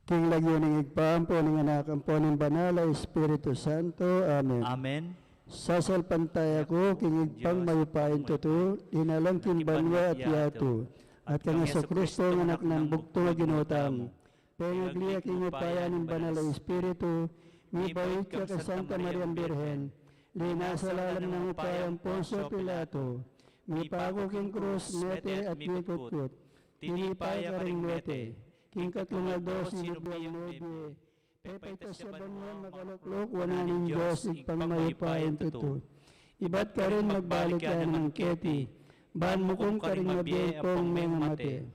King lagyo ng igpaan po ng anak ang po ng banal ay Espiritu Santo. Amen. Amen. Sasalpantay ako, king igpang mayupain tuto, inalang king banwa at yato, at kang Yesu Kristo ng anak ng bukto ginutam. Pengaglia king upaya ng banal ay Espiritu, mibait ka ka Santa Maria Birhen, linasalalam ng upayang Poncio Pilato, mipago king krus, mete at mikukut, tinipay ka ring mete, king katlungados ni Lubiyang Nobie, pepaitas sa banwan makaluklok, wananing Diyos, igpang mayupain tuto. Iba't ka rin magbalik ka ng keti, ban mo kung ka rin mabiyay pong may mate.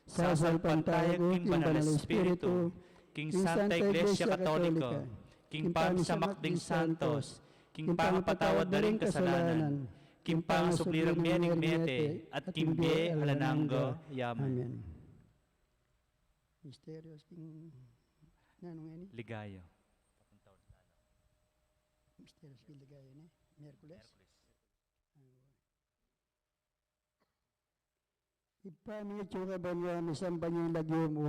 Sasalpantay ko, king banal Espiritu, king Santa Iglesia Katolika, king pangsamakding santos, king pangapatawad na ring kasalanan, king pangasublirang mening mete, at king biye alananggo, yaman. Amen. Mysterious king nanong ini? Ligayo. Mysterious king ligayo ni? Merkules? Ipami chuka banwa misamba niyo lagyo mo.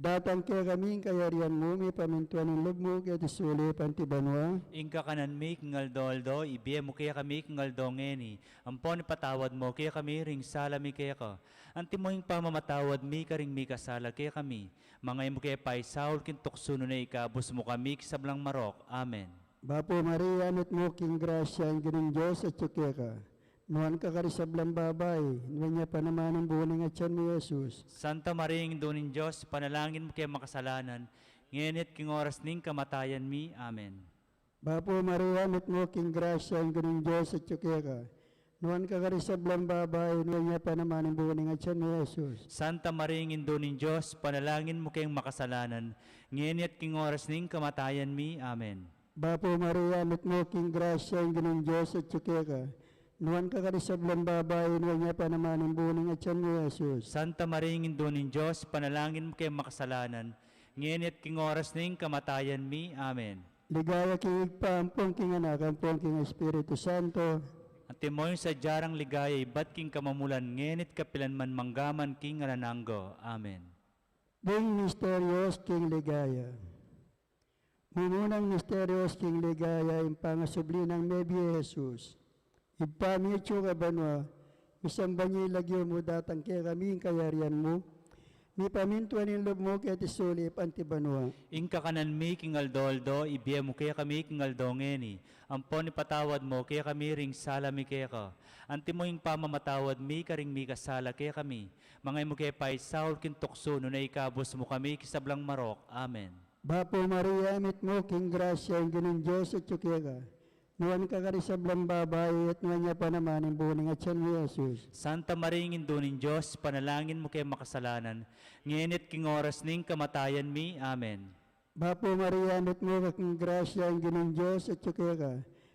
Datang kaya kaming kayarian mo, may pamintuan ng loob mo, kaya tisuli panti banwa. Ingka kanan mi kingaldo-aldo, ibiye mo kaya kami kingaldo ngeni. Ampon patawad mo, kaya kami ring salami kaya ka. Antimoing pamamatawad mi karing mi kasala kaya kami. Mga mo kaya pa'y saul kintuksuno na ikabos mo kami kisablang marok. Amen. Bapo Maria, anot mo king grasya, ang gining Diyos at tsukya ka. Nuhan ka karisablang babay, nuhan niya pa naman ang buning at siyan mo, Jesus. Santa Maria, ng doon Diyos, panalangin mo kaya makasalanan, ngenit king oras ning kamatayan mi. Amen. Bapo Maria, anot mo king grasya, ang gining Diyos at tsukya ka. Nuhan ka karisablang babay, nuhan niya pa naman ang buning at siyan mo, Jesus. Santa Maria, ng doon Diyos, panalangin mo kayong makasalanan, ngenit king oras ning kamatayan mi. Amen. Bapo Maria, anot mo king grasya, ang gining Diyos at tsukya ka. Nuhan ka karisablang babay, nuhan niya pa naman ang buning at siyan mo, Jesus. Santa Maria, ng doon Diyos, panalangin mo kayong makasalanan, ngenit king oras ning kamatayan mi. Amen. Ligaya king igpaampong king anak, ampong king Espiritu Santo. At timoy sa jarang ligaya, ibat king kamamulan, ngenit kapilan man manggaman king alananggo. Amen. Ding misterios king ligaya. Mumunang misterios king ligaya, yung pangasubli ng Nebi Jesus. Ipamicho ka banwa, isang banyi lagyo mo datang kaya kaming kayarian mo, mi pamintuan yung loob mo kaya tisulip anti banwa. Ingka kanan mi kingaldo-aldo, ibiye mo kaya kami kingaldo ngeni. Ampon ipatawad mo kaya kami ring salami kaya ka. Anti mo yung pamamatawad mi karing mi kasala kaya kami. Mga mo kaya pa'y saul kintukso no na ikabos mo kami kisablang marok. Amen. Bapo Maria, amit mo king grasya, ang gining Diyos at tsukya ka. Nuhan ka karisablang babay, at nuhan niya pa naman ang buning at siyan mo, Jesus. Santa Maria, ng doon Diyos, panalangin mo kayo makasalanan, ngenit king oras ning kamatayan mi. Amen. Bapo Maria, anot mo kaking grasya, ang gining Diyos at tsukya ka.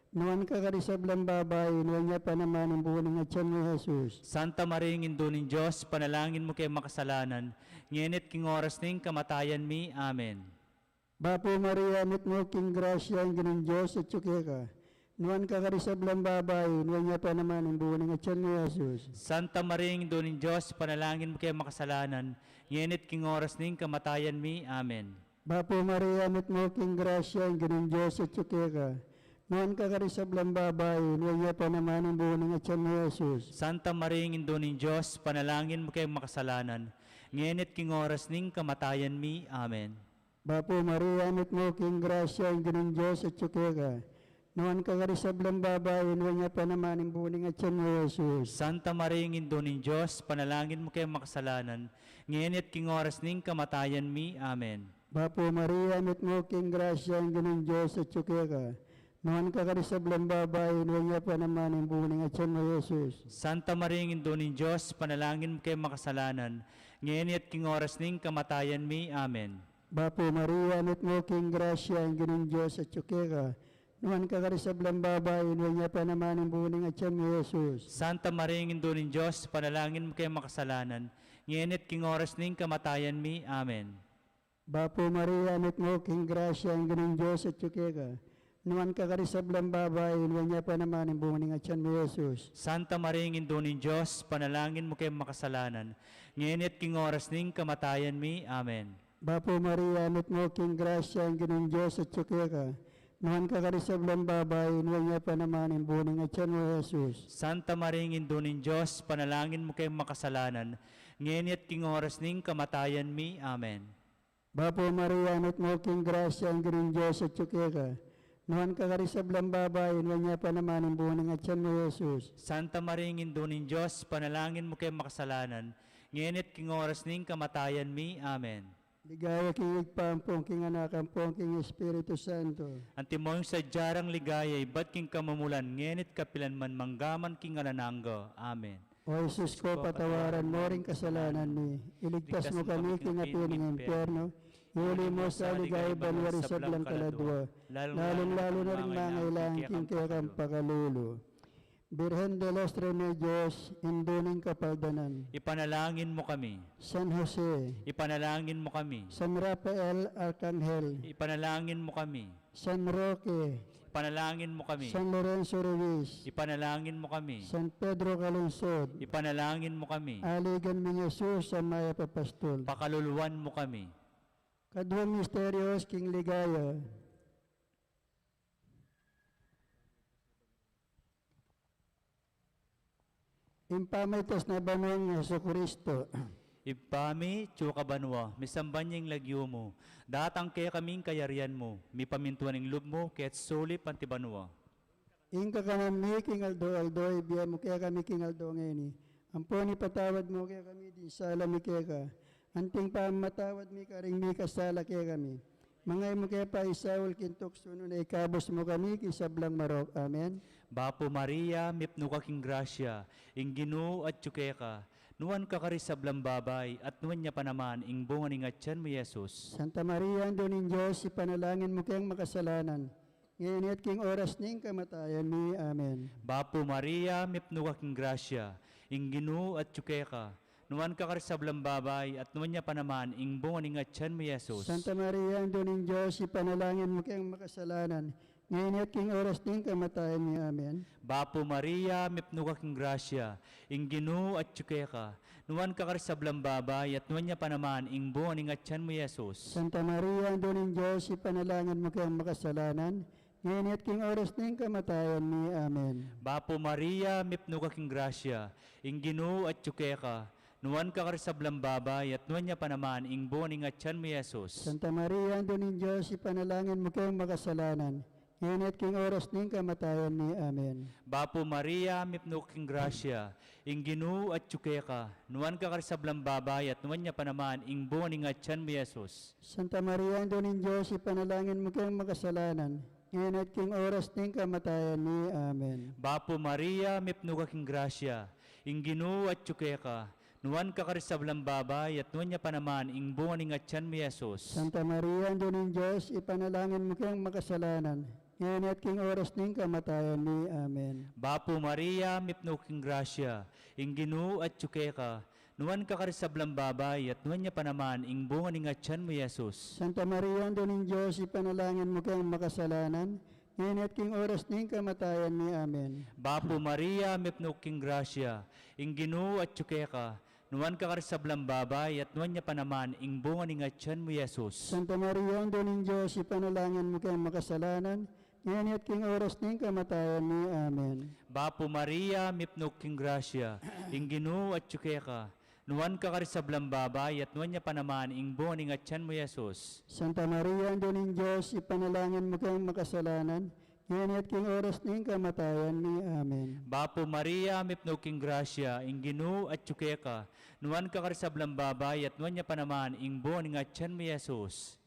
Nuhan ka karisablang babay, nuhan niya pa naman ang buning at siyan mo, Jesus. Santa Maria, ng doon Diyos, panalangin mo kayo makasalanan, ngenit king oras ning kamatayan mi. Amen. Bapo Maria, anot mo king grasya, ang gining Diyos at tsukya ka. Nuhan ka karisablang babay, nuhan niya pa naman ang buning at siyan mo, Jesus. Santa Maria, ng doon Diyos, panalangin mo kayo makasalanan, ngenit king oras ning kamatayan mi. Amen. Bapo Maria, anot mo king grasya, ang gining Diyos at tsukya ka. Nuhan ka karisablang babay, nuhan niya pa naman ang buning at siyan mo, Jesus. Santa Maria, ng doon Diyos, panalangin mo kayo makasalanan, ngenit king oras ning kamatayan mi. Amen. Bapo Maria, anot mo king grasya, ang gining Diyos at tsukya ka. Nuhan ka karisablang babay, nuhan niya pa naman ang buning at siyan mo, Jesus. Santa Maria, ng doon Diyos, panalangin mo kayo makasalanan, ngenit king oras ning kamatayan mi. Amen. Bapo Maria, anot mo king grasya, ang gining Diyos at tsukya ka. Nuhan ka karisablang babay, nuhan niya pa naman ang buning at siyan mo, Jesus. Santa Maria, ng doon Diyos, panalangin mo kayo makasalanan, ngenit king oras ning kamatayan mi. Amen. Bapo Maria, anot mo king grasya, ang gining Diyos at tsukya ka. Nuhan ka karisablang babay, nuhan niya pa naman ang buning at siyan mo, Jesus. Santa Maria, ng doon Diyos, panalangin mo kayo makasalanan, ngenit king oras ning kamatayan mi. Amen. Bapo Maria, anot mo king grasya, ang gining Diyos at tsukya ka. Nuhan ka karisablang babay, nuhan niya pa naman ang buning at siyan mo, Jesus. Santa Maria, ng doon Diyos, panalangin mo kayo makasalanan, ngenit king oras ning kamatayan mi. Amen. Bapo Maria, anot mo king grasya ang Ginoong Diyos at suke ka. Nuhan ka karisablang babay, nuhan niya pa naman ang buning at siyan mo, Jesus. Santa Maria, Indo ning Diyos, panalangin mo kayong makasalanan, ngayon at king oras ning kamatayan mi. Amen. Bapo Maria, anot mo king grasya ang Ginoong Diyos at suke ka. Nuhan ka karisablang babay, nuhan niya pa naman ang buning at siyan mo, Jesus. Santa Maria, Indo ning Diyos, panalangin mo kayong makasalanan, ngayon at king oras ning kamatayan mi. Amen. Ligaya king igpampong, king anak, ampong, king Espiritu Santo. Antimoyong sa jarang ligaya, ba't king kamamulan, ngenit kapilan man manggaman king alananggo. Amen. O Jesus ko, patawaran mo rin kasalanan ni. Iligtas mo kami king apin ng impyerno. Iuli mo sa ligaya banwari sa blang kaladwa. Lalong-lalo na rin mangailangan king kaya kang pakalulo. Birhen de los Remedios, induning kapaldanan. Ipanalangin mo kami. San Jose, Ipanalangin mo kami. San Rafael Arcangel, Ipanalangin mo kami. San Roque, Ipanalangin mo kami. San Lorenzo Ruiz, Ipanalangin mo kami. San Pedro Calungsod, Ipanalangin mo kami. Aligan mi Jesus sa Maya Papastol. Pakaluluwan mo kami. Kadwang misterios, King Ligaya. Impamitos na banong Yesu Kristo. Ipami, tsuka banwa, misambanyang lagyo mo. Datang kaya kaming kayarian mo. Mi pamintuan ng loob mo, kaya't suli panti banwa. Ingka ka mi, King Aldo, ibiya mo kaya kami, King Aldo ngayon. Amponi patawad mo kaya kami, di sala mi kaya ka. Anting pa matawad mi karing mi kasala kaya kami. Mga mo kaya pa isawal kintok suno na ikabos mo kami, kisablang marok. Amen. Bapo Maria, mipno ka king grasya, ing Ginoo at tsukeka, nuwan ka karisablang babay, at nuwan niya pa naman, ing bunga ni ngatyan mo, Jesus. Santa Maria, ando ning Diyos, ipanalangin mo kayang makasalanan. Ngayon at king oras ning kamatayan mi. Amen. Bapo Maria, mipno ka king grasya, ing Ginoo at tsukeka, nuwan ka karisablang babay, at nuwan niya pa naman, ing bunga ni ngatyan mo, Jesus. Santa Maria, ando ning Diyos, ipanalangin mo kayang makasalanan. Ngayon at king oras ning kamatayan mi. Amen. Bapo Maria, mipno ka king grasya, ing Ginoo at tsukeka, nuwan ka karisablang babay, at nuwan niya pa naman, ing bunga ni ngatyan mo, Jesus. Santa Maria, ando ning Diyos, ipanalangin mo kayang makasalanan. Ngayon at king oras ning kamatayan mi. Amen. Bapo Maria, mipno ka king grasya, ing Ginoo at tsukeka, nuwan ka karisablang babay, at nuwan niya pa naman, ing bunga ni ngatyan mo, Jesus. Santa Maria, ando ning Diyos, ipanalangin mo kayang makasalanan. Ngayon at king oras ning kamatayan mi. Amen. Bapo Maria, mipno ka king grasya, ing Ginoo at tsukeka, nuwan ka karisablang babay, at nuwan niya pa naman, ing bunga ni ngatyan mo, Jesus. Santa Maria, ando ning Diyos, ipanalangin mo kayang makasalanan. Ngayon at king oras ning kamatayan mi. Amen. Bapo Maria, mipno ka king grasya, ing Ginoo at tsukeka, nuwan ka karisablang babay, at nuwan niya pa naman, ing bunga ni ngatyan mo, Jesus. Santa Maria, ando ning Diyos, ipanalangin mo kayang makasalanan. Ngayon at king oras ning kamatayan mi. Amen. Bapo Maria, mipno king grasya, ing Ginoo at tsukeka, nuwan ka karisablang babay, at nuwan niya pa naman, ing bunga ni ngatyan mo, Jesus. Santa Maria, ando ning Diyos, ipanalangin mo kayang makasalanan. Ngayon at king oras ning kamatayan mi. Amen. Bapo Maria, mipno king grasya, ing Ginoo at tsukeka, nuwan ka karisablang babay, at nuwan niya pa naman, ing bunga ni ngatyan mo, Jesus. Santa Maria, ando ning Diyos, ipanalangin mo kayang makasalanan. Ngayon at king oras ning kamatayan mi. Amen. Bapo Maria, mipno king grasya, ing Ginoo at tsukeka, nuwan ka karisablang babay, at nuwan niya pa naman, ing bunga ni ngatyan mo, Jesus. Santa Maria, ando ning Diyos, ipanalangin mo kayang makasalanan. Ngayon at king oras ning kamatayan mi. Amen. Bapo Maria, mipno king grasya, ing Ginoo at tsukeka, nuwan ka karisablang babay, at nuwan niya pa naman, ing bunga ni ngatyan mo, Jesus.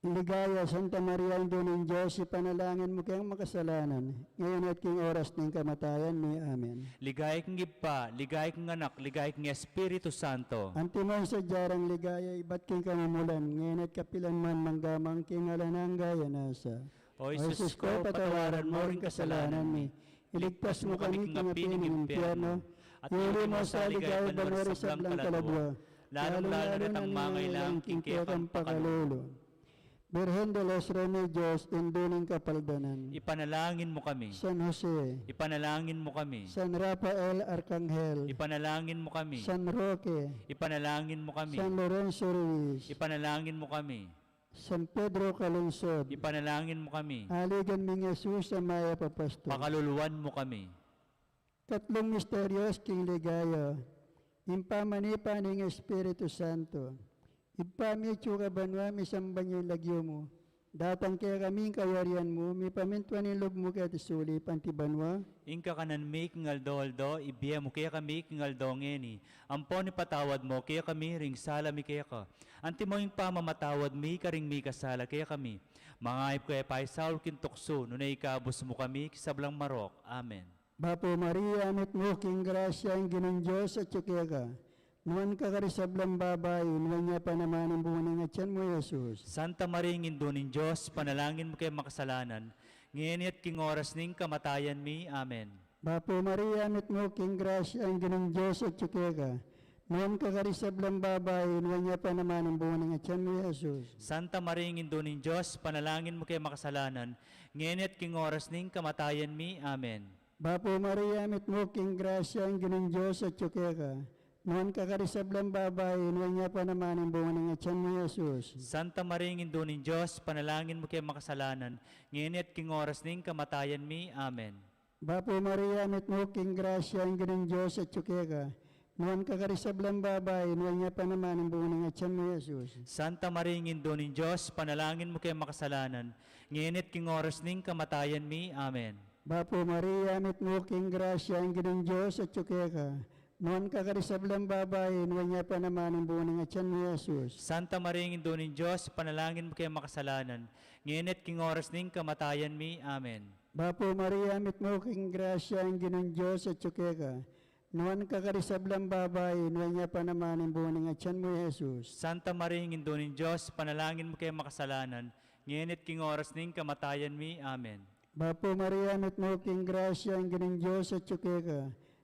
Ligaya, Santa Maria, ando ning Diyos, ipanalangin mo kayang makasalanan. Ngayon at king oras ning kamatayan mi. Amen. Ligay kang Ipa, ligay kang Anak, ligay kang Espiritu Santo. Antimon sa jarang ligaya, iba't king kamamulan. Ngayon at kapilan man manggamang king alanang gaya nasa. O Jesus ko, patawaran mo rin kasalanan mi. Iligtas mo kami king apin ng impyerno. Iuli mo sa ligaya banwari sa blang kaladwa. Lalong-lalo na ang mga ilang king kaya kang pakalulo. Birhen de los Remedios, induning kapaldanan. Ipanalangin mo kami. San Jose, Ipanalangin mo kami. San Rafael Arcangel, Ipanalangin mo kami. San Roque, Ipanalangin mo kami. San Lorenzo Ruiz, Ipanalangin mo kami. San Pedro Calungsod, Ipanalangin mo kami. Aligan ming Jesus Amaya Papasto. Pakaluluwan mo kami. Tatlong misteryos king ligaya, impamanipa ng Espiritu Santo, ipami tsuka banwa misamban yung lagyo mo, datang kaya kaming kayarian mo, mi pamintuan yung loob mo kaya tisuli, pantibanwa, Inka kanan mi kingaldo-aldo, ibiya mo kaya kami kingaldongeni. Ampon ipatawad mo, kaya kami ring sala mi kaya ka. Anti mo yung pamamatawad mi karing mi kasala kaya kami. Mga kaya paisaul kintukso, nunay ikabos mo kami, kisablang marok. Amen. Bapo Maria, amit mo king grasya ang ginang Diyos at tsukya ka, nuwan ka karisablang babay, nuwan niya pa naman ang buwan ng atyan mo, Jesus. Santa Maria, Indunin Diyos, panalangin mo kay makasalanan, ngayon at king oras ning kamatayan mi. Amen. Bapo Maria, amit mo king grasya ang ginang Diyos at tsukya ka, nuwan ka karisablang babay, nuwan niya pa naman ang buwan ng atyan mo, Jesus. Santa Maria, Indunin Diyos, panalangin mo kay makasalanan, ngayon at king oras ning kamatayan mi. Amen. Bapo Maria, amit mo king grasya ang ginang Diyos at tsukya ka, nuwan ka karisablang babay, nuwan niya pa naman ang buwan ng atyan mo, Jesus. Santa Maria, Indunin Diyos, panalangin mo kay makasalanan, ngayon at king oras ning kamatayan mi. Amen. Bapo Maria, amit mo king grasya ang ginang Diyos at tsukya ka, nuwan ka karisablang babay, nuwan niya pa naman ang buwan ng atyan mo, Jesus. Santa Maria, Indunin Diyos, panalangin mo kay makasalanan, ngayon at king oras ning kamatayan mi. Amen. Bapo Maria, amit mo king grasya ang ginang Diyos at tsukya ka, nuwan ka karisablang babay, nuwan niya pa naman ang buwan ng atyan mo, Jesus. Santa Maria, Indunin Diyos, panalangin mo kay makasalanan, ngayon at king oras ning kamatayan mi. Amen. Bapo Maria, amit mo king grasya ang ginang Diyos at tsukya ka, nuwan ka karisablang babay, nuwan niya pa naman ang buwan ng atyan mo, Jesus. Santa Maria, Indunin Diyos, panalangin mo kay makasalanan, ngayon at king oras ning kamatayan mi. Amen. Bapo Maria, amit mo king grasya ang ginang Diyos at tsukya ka,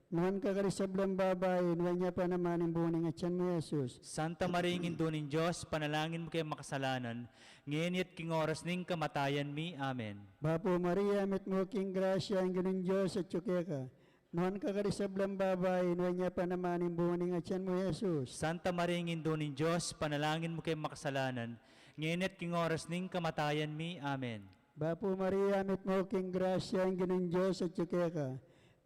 nuwan ka karisablang babay, nuwan niya pa naman ang buwan ng atyan mo, Jesus. Santa Maria, Indunin Diyos, panalangin mo kay makasalanan, ngayon at king oras ning kamatayan mi. Amen. Bapo Maria, amit mo king grasya ang ginang Diyos at tsukya ka, nuwan ka karisablang babay, nuwan niya pa naman ang buwan ng atyan mo, Jesus. Santa Maria, Indunin Diyos, panalangin mo kay makasalanan, ngayon at king oras ning kamatayan mi. Amen. Bapo Maria, amit mo king grasya ang ginang Diyos at tsukya ka,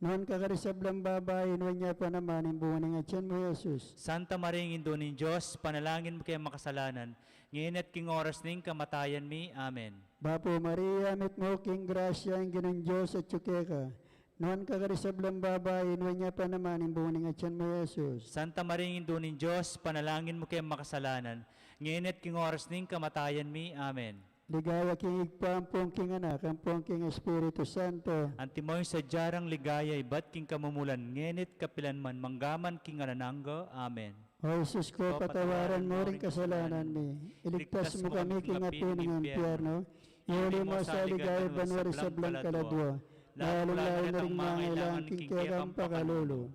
nuwan ka karisablang babay, nuwan niya pa naman ang buwan ng atyan mo, Jesus. Santa Maria, Indunin Diyos, panalangin mo kay makasalanan, ngayon at king oras ning kamatayan mi. Amen. Bapo Maria, amit mo king grasya ang ginang Diyos at tsukya ka, nuwan ka karisablang babay, nuwan niya pa naman ang buwan ng atyan mo, Jesus. Santa Maria, Indunin Diyos, panalangin mo kay makasalanan, ngayon at king oras ning kamatayan mi. Amen. Ligaya king igpampong king anak, ampong king Espiritu Santo. Antimoy sa jarang ligaya, ibat king kamumulan, ngenit kapilanman, manggaman king anananggo. Amen. O Jesus ko, patawaran mo rin kasalanan mi. Iligtas mo kami king api ng impyerno. Iuli mo sa ligaya banwari sa blang kaladwa. Lalong-lalo na rin mangailangan king kekang pakalulo.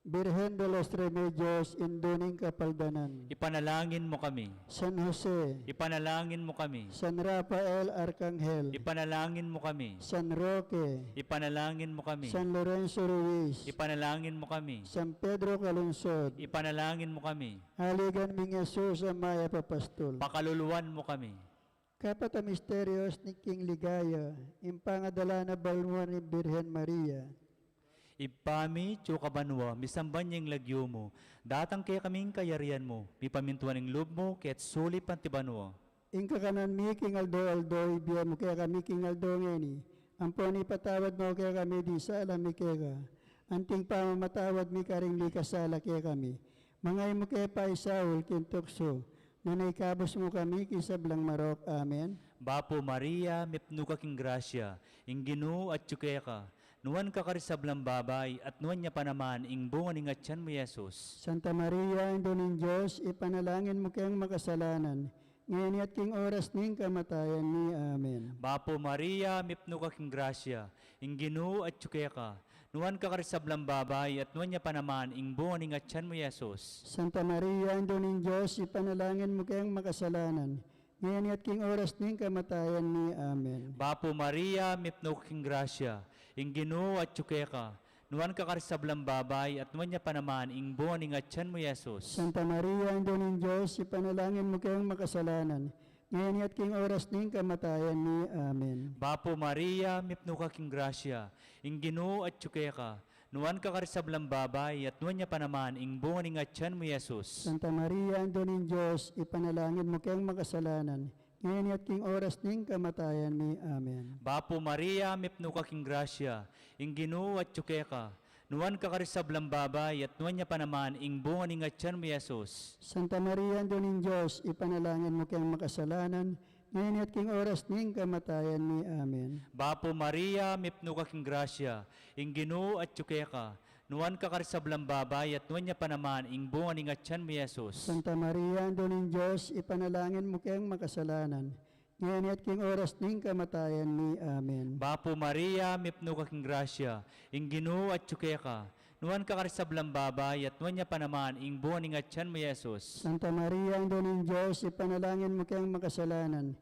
Birhen de los Remedios, induning kapaldanan. Ipanalangin mo kami. San Jose, Ipanalangin mo kami. San Rafael Arcangel, Ipanalangin mo kami. San Roque, Ipanalangin mo kami. San Lorenzo Ruiz, Ipanalangin mo kami. San Pedro Calungsod, Ipanalangin mo kami. Aligan ming Jesus Amaya Papastol. Pakaluluwan mo kami. Kapata misterios ni King Ligaya, impangadala na balmuan ni Birhen Maria. Ipami, tsukabanwa, misamban niyang lagyo mo, datang kaya kaming kayarian mo, mipamintuan ng loob mo, kaya't sulit pantibanwa. Ingka kanan mi King Aldo, ibiya mo kaya kami King Aldo ngeni. Amponi patawad mo kaya kami di sa alam mi kaya. Anting pamamatawad mi karing likasala kaya kami. Mangay mo kaya pa Saul kintukso, nanay kabos mo kami kisablang marok. Amen. Bapo Maria, mipno ka king grasya, ingginu at tsukaya ka, nuwan ka karisablang babay, at nuwan niya pa naman, ing bunga ni ngatyan mo, Jesus. Santa Maria, Induning Diyos, ipanalangin mo kayang makasalanan, ngayon at king oras ning kamatayan ni. Amen. Bapo Maria, mipno ka king grasya, ingginu at tsukaya ka, nuwan ka karisablang babay, at nuwan niya pa naman, ing bunga ni ngatyan mo, Jesus. Santa Maria, Induning Diyos, ipanalangin mo kayang makasalanan, ngayon at king oras ning kamatayan ni. Amen. Bapo Maria, mipno king grasya, ing Ginoo at tsukeka, nuwan ka karisablang babay, at nuwan niya pa naman, ing buwan ing atyan mo, Yesus. Santa Maria, Ina ng Diyos, ipanalangin mo kayong makasalanan, ngayon at king oras ning kamatayan ni. Amen. Bapo Maria, mipno ka king grasya, ing Ginoo at tsukeka, nuwan ka karisablang babay, at nuwan niya pa naman, ing buwan ing atyan mo, Yesus. Santa Maria, Ina ng Diyos, ipanalangin mo kayong makasalanan, ngayon at king oras ning kamatayan ni. Amen. Bapo Maria, mipno ka king grasya, ing Ginoo at tsukeka, nuwan ka karisablang babay, at nuwan niya pa naman, ing buwan ing atyan mo, Yesus. Santa Maria, Ina ng Diyos, ipanalangin mo kayong makasalanan, ngayon at king oras ning kamatayan ni. Amen. Bapo Maria, mipno ka king grasya, ing Ginoo at tsukeka, nuwan ka karisablang babay, at nuwan niya pa naman, ing buwan ing atyan mo, Yesus. Santa Maria, Ina ng Diyos, ipanalangin mo kayong makasalanan, ngayon at king oras ning kamatayan ni. Amen. Bapo Maria, mipno ka king grasya, ing Ginoo at tsukeka, nuwan ka karisablang babay, at nuwan niya pa naman, ing buwan ing atyan mo, Yesus. Santa Maria, Ina ng Diyos, ipanalangin mo kayong makasalanan,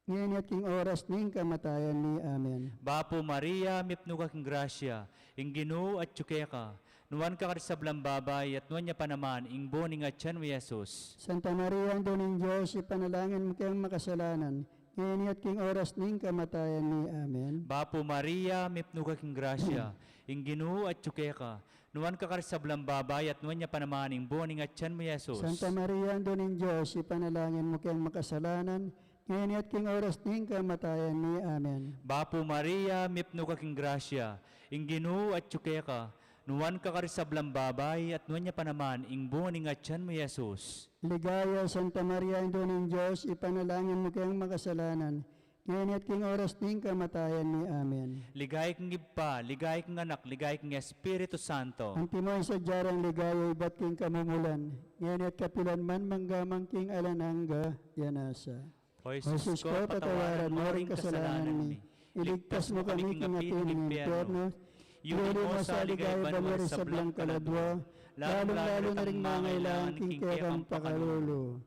ngayon at king oras ning kamatayan ni. Amen. Bapo Maria, mipno ka king grasya, ing Ginoo at tsukeka, nuwan ka karisablang babay, at nuwan niya pa naman, ing buwan ing atyan mo, Yesus. Santa Maria, Ina ng Diyos, ipanalangin mo kayong makasalanan, ngayon at king oras ning kamatayan ni. Amen. Bapo Maria, mipno ka king grasya, ing Ginoo at tsukeka, nuwan ka karisablang babay, at nuwan niya pa naman, ing buwan ing atyan mo, Yesus. Santa Maria, Ina ng Diyos, ipanalangin mo kayong makasalanan, ngayon at king oras ning kamatayan ni. Amen. Bapo Maria, mipno ka king grasya, ing Ginoo at tsukeka, nuwan ka karisablang babay, at nuwan niya pa naman, ing buwan ing atyan mo, Yesus. Ligaya, Santa Maria, Ina ng Diyos, ipanalangin mo kayong makasalanan, ngayon at king oras ning kamatayan ni. Amen. Ligay kang Iba, ligay kang Anak, ligay kang Espiritu Santo. Ang timoy sa jarang ligaya, iba't king kamumulan, ngayon at kapilan man manggamang king alananga, yanasa. O Jesus ko, patawaran mo rin kasalanan mi. Iligtas mo kami king atin ng impyerno. Iuli mo sa ligaya banwari sa blang kaladwa. Lalong-lalo na rin mangailangan king kekang pakalulo.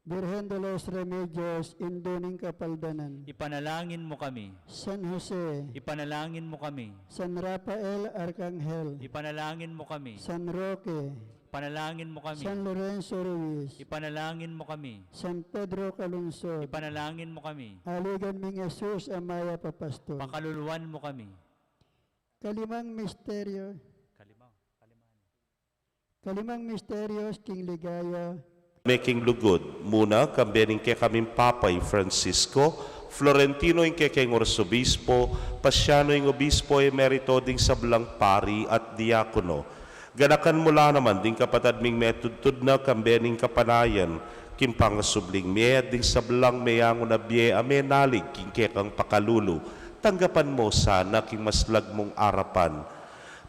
Birhen de los Remedios, induning kapaldanan. Ipanalangin mo kami. San Jose, Ipanalangin mo kami. San Rafael Arcangel, Ipanalangin mo kami. San Roque, Ipanalangin mo kami. San Lorenzo Ruiz, Ipanalangin mo kami. San Pedro Calungsod, Ipanalangin mo kami. Aligan ming Jesus Amaya Papastor. Pakaluluwan mo kami. Kalimang misteryo, kalimang misteryos King Ligaya, Making lugod, muna kambening kay kaming Papay Francisco, Florentino yung kay kay Orsobispo, Pasyano yung Obispo Emerito ding sablang pari at diakono. Ganakan mula naman ding kapatad ming metudtud na kambening kapanayan, kimpangasubling miyed ding sablang mayango na biye amenalig king kekang pakalulu. Tanggapan mo sana king maslag mong arapan.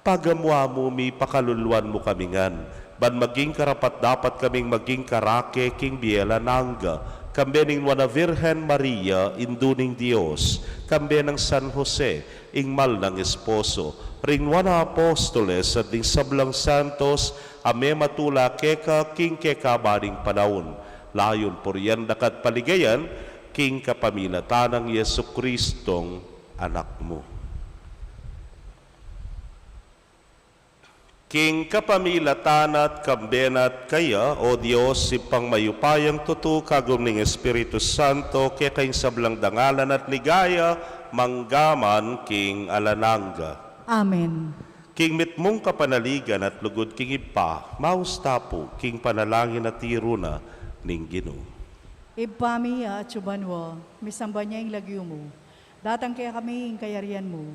Pagamwa mo mi pakaluluan mo kami ngan. Ban maging karapat dapat kaming maging karake king biela nangga. Kambe ning wana Virgen Maria, induning Dios. Kambe ng San Jose, ingmal ng esposo. Ring wana apostoles at ding sablang santos, ame matula keka king keka baring panahon. Layon puriyan dakat paligayan, king kapamilatan ng Yesu Kristong anak mo. King kapamilatan at kambenat kaya, O Diyos, ipang mayupayang tutu kagum ning Espiritu Santo, kaya kayong sablang dangalan at ligaya, manggaman king alananga. Amen. King mitmong kapanaligan at lugod king ipa, maustapo, king panalangin at tiruna, ning Ginoo. Ipami at subanwa, misamba niya yung lagyo mo. Datang kaya kami yung kayarian mo.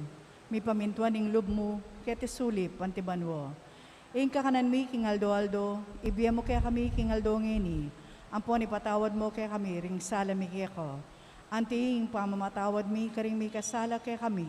May pamintuan yung lub mo, kaya tisulip antibanwa. Ing kakanan mi king aldo-aldo, ibiya mo kaya kami king aldo ngeni. Ampon ipatawad mo kaya kami ring sala mi kaya ko. Anting pamamatawad mi karing mi kasala kaya kami.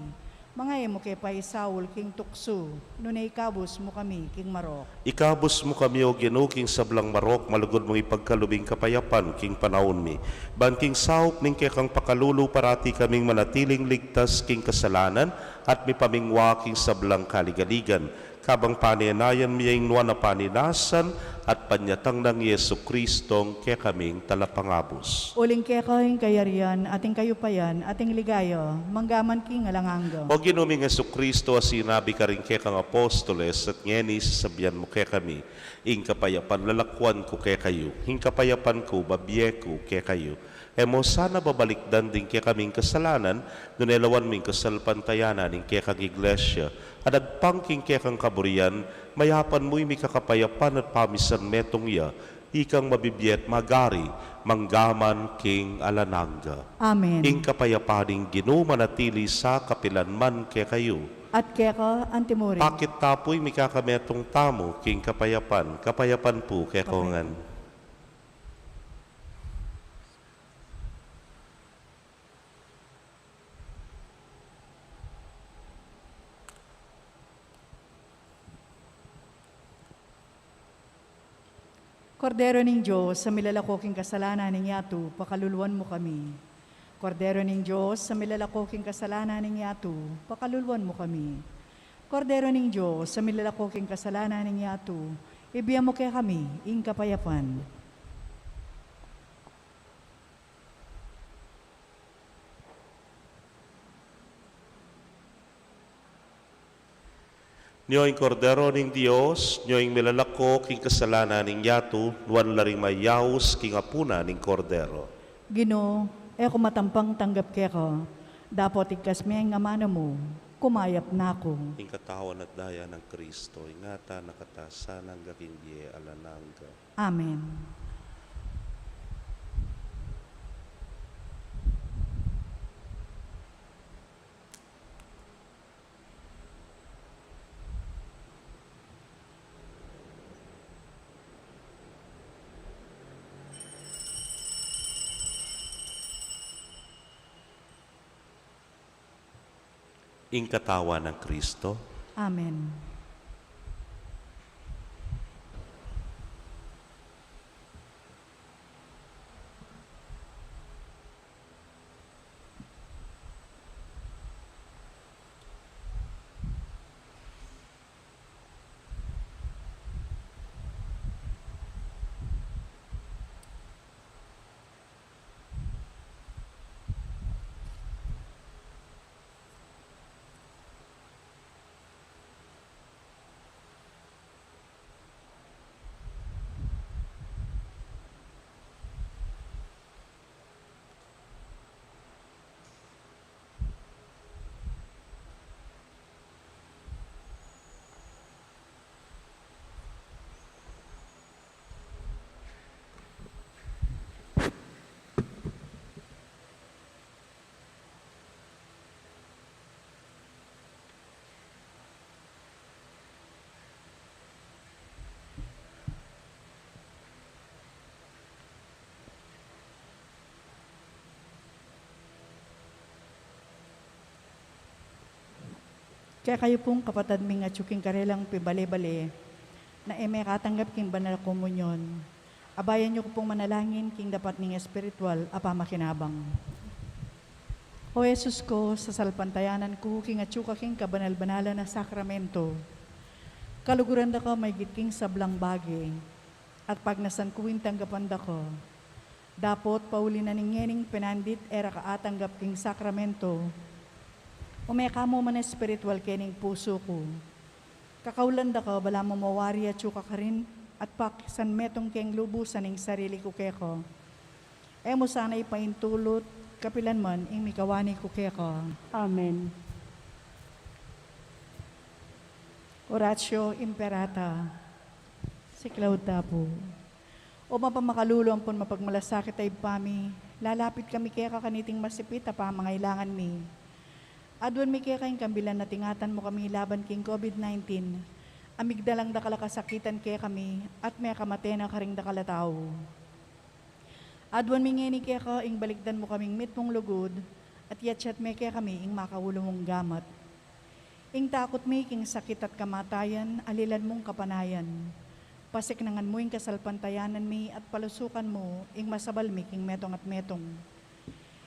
Mga mo kaya pa Saul king tukso, nunay ikabos mo kami king Marok. Ikabos mo kami o Ginoo king sablang Marok, malugod mong ipagkalubing kapayapan king panahon mi. Ban king saup ning kekang pakalulu parati kaming manatiling ligtas king kasalanan at mi pamingwa king sablang kaligaligan. kabang paninayan miyang nuan na paninasan at panyatang ng Yesu Kristong kaya kaming talapangabos. Uling kekahing kayarian, ating kayupayan, ating ligaya, manggaman king alanganga. O ginuming Yesu Kristo, sinabi ka rin kaya kang apostoles at ngeni sasabihan mo kaya kami, ing kapayapan lalakwan ko kaya kayo, ing kapayapan ko babye ko kaya kayo. Emo sana babalikdan din kaya kaming kasalanan, nunelawan ming kasalpantayanan ing kaya kang iglesia, at agpangking kaya kang kaburian, mayapan mo'y may kakapayapan at pamisan metong iya, ikang mabibiyet magari, manggaman king alananga. Amen. Ing kapayapaning ginumanatili sa kapilanman kaya kayo, At keka antimuri. pakit tapoy may kakametong tamo king kapayapan, kapayapan po kaya kongan. Kordero ning Diyos, sa milalakoking kasalanan ning yatu, pakaluluan mo kami. Kordero ning Diyos, sa milalakoking kasalanan ning yatu, pakaluluan mo kami. Kordero ning Diyos, sa milalakoking kasalanan ning yatu, ibiyan mo kaya kami, ing kapayapan. Nyoing kordero ning Dios, nyoing milalako king kasalanan ning yatu, nuan laring mayaus king apuna ning kordero. Gino, eko matampang tanggap keka, dapat ikas may nga mana mo, kumayap na ako. Ing katawan at daya ng Kristo, ingata nakatasan ang gakindye alananga. Amen. Ing katawan ng Kristo, Amen. Kaya kayo pong kapatid ming at yuking karelang pibale-bale, na eme katanggap king banal komunyon, abayan niyo ko pong manalangin king dapat ning espiritual apamakinabang. O Jesus ko, sa salpantayanan ko, king at yuka king kabanal-banala na sakramento, kaluguran da ko may gitking sablang bagay, at pag nasan kuwin tanggapan da ko, dapot pauli na ningyening penandit era kaatanggap king sakramento, umeka mo man espiritual kening puso ko. Kakaulanda ka, bala mo mawari at yuka ka rin, at pakisan metong keng lubusan ng sarili ko keko. E mo sana ipaintulot, kapilan man, ing mikawani ko keko. Amen. Oratio Imperata, si Claude po. O mapamakalulo ang pon mapagmalasakit ay pami, lalapit kami kaya kaniting masipit, pa mangailangan mi. Adwan mi kaya kayong kambilan na tingatan mo kami laban king COVID-19. Amigdalang dakala kasakitan kaya kami at may kamatena karing dakala tao. Adwan mi ngeni kaya ka ing balikdan mo kaming mitmong lugod at yatsyat may kaya kami ing makawulo mong gamat. Ing takot mi king sakit at kamatayan, alilan mong kapanayan. Pasiknangan mo ing kasalpantayanan mi at palusukan mo ing masabal mi king metong at metong.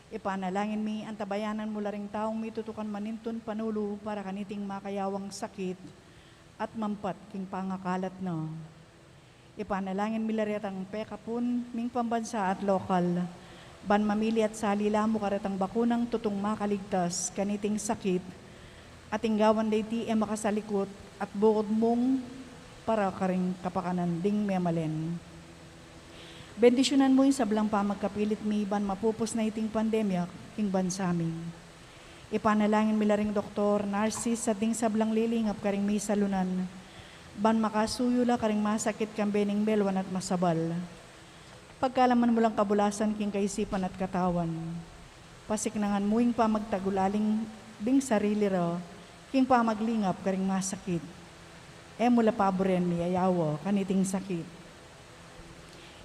Ipanalangin mi, ang tabayanan mo laring taong mitutukan manintun panulo para kaniting makayawang sakit, at mampat king pangakalat no. Ipanalangin milaretang pekapun, ming pambansa at lokal, ban mamili at salila mo karetang bakunang tutong makaligtas, kaniting sakit, at inggawan dayti e makasalikot, at bukod mong para karing kapakanan ding memalen. Bendisyonan mo yung sablang pamagkapilit mi ban mapupos na iting pandemya king bansaming. Ipanalangin milaring doktor, narsis, at ding sablang lilingap karing may salunan, ban makasuyula karing masakit kang bening belwan at masabal. Pagkalaman mo lang kabulasan king kaisipan at katawan. Pasiknangan mo yung pamagtagulaling ding sarili ro, king pamaglingap karing masakit. E mula paboren mi ayawo, kaniting sakit.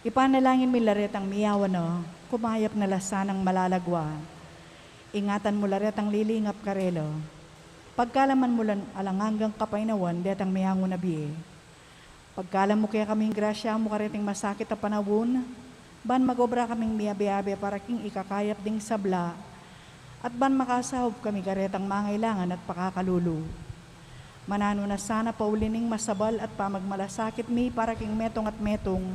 Ipanalangin mi laretang miyawa no, kumayap na lasanang malalagwa. Ingatan mo laretang lilingap karelo. Pagkalaman mo lang alangangang kapainawan, detang miyango na biye. Pagkalam mo kaya kaming grasya mo kareting masakit a panawon, ban magobra kaming miyabe-abe para king ikakayap ding sabla, at ban makasahop kami karetang mangailangan at pakakalulu. Manano na sana paulining masabal at pamagmalasakit mi para king metong at metong,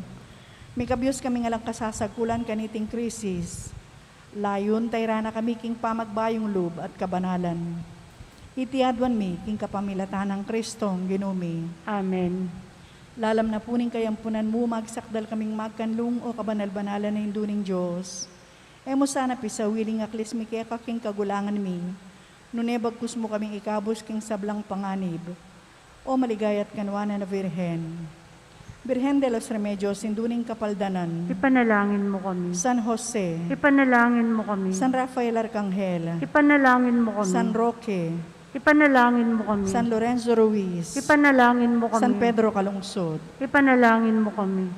may kabyos kaming alang kasasagkulan kaniting krisis. Layon tayrana kami king pamagbayong loob at kabanalan. Itiadwan mi king kapamilatan ng Kristong ginumi. Amen. Lalam na puning kayampunan mo, magsakdal kaming magkanlung o kabanal-banalan na induning Diyos. E mo sana pisawiling aklis mi kaya kaking kagulangan mi, nunebag kus mo kaming ikabos king sablang panganib, o maligayat kanwana na Virhen. Virhen de los Remedios, induning kapaldanan, Ipanalangin mo kami. San Jose, Ipanalangin mo kami. San Rafael Arcangel, Ipanalangin mo kami. San Roque, Ipanalangin mo kami. San Lorenzo Ruiz, Ipanalangin mo kami. San Pedro Calungsod. Ipanalangin mo kami.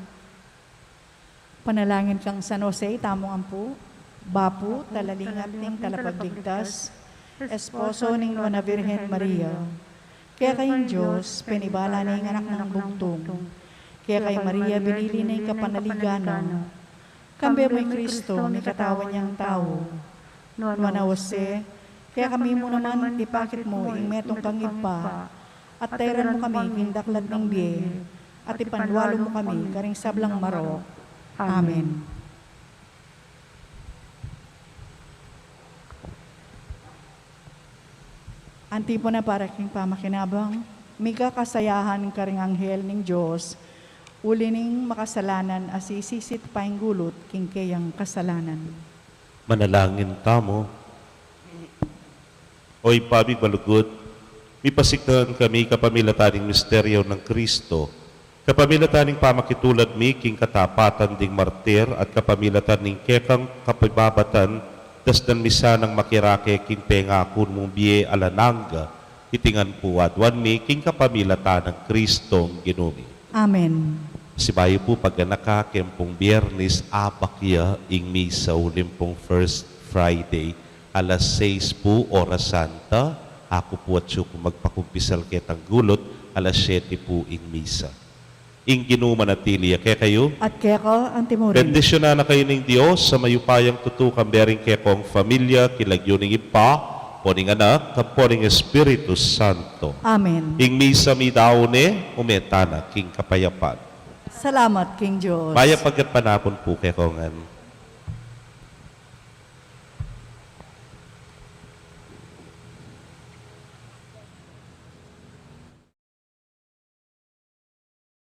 Panalangin kang San Jose, tamong ampu, bapu, talalingat ning talapagligtas, esposo ning Nuana Virgen Maria. Kaya kayong Diyos, penibala na yung anak ng bugtong. Kaya kay Maria, binili na yung kapanaligano. Kambe mo'y Kristo, may katawan niyang tao. Nuana Jose, kaya kami mo naman ipakit mo, ing metong kang ipa, at tayran mo kami, king daklat ng biye, at ipanwalo mo kami, karing sablang maro. Amen. Antipona para king pamakinabang, may kakasayahan karing anghel ning Diyos, uli ning makasalanan asisisit painggulot king kayang kasalanan. Manalangin tamo. Oy pabig balugod, mipasiktan kami kapamilataning misteryo ng Kristo, kapamilataning pamakitulad mi king katapatan ding martir at kapamilataning kekang kapibabatan dasdan misa ng makirake king pengakun mong biye alananga, itingan puwadwan mi king kapamilatan ng Kristong ginumi. Amen. Sibayo po pagganaka kempong biyernes abakya ing misa ulimpong First Friday, alas 6 po, oras santa. Ako po at siyo kung magpakumpisal ketang gulot, alas 7 po ing misa. Ing ginumanatili kaya kayo, At kaya ko, antimurin. bendisyon na kayo ng Diyos sa mayupayang tutukang bering kaya kong familia, kilagyo ng ipa, poning anak, kaponing Espiritu Santo. Amen. Ing misa mi daone, umetana, king kapayapan. Salamat, King Diyos. Maya pagkat panapon po kaya kongan.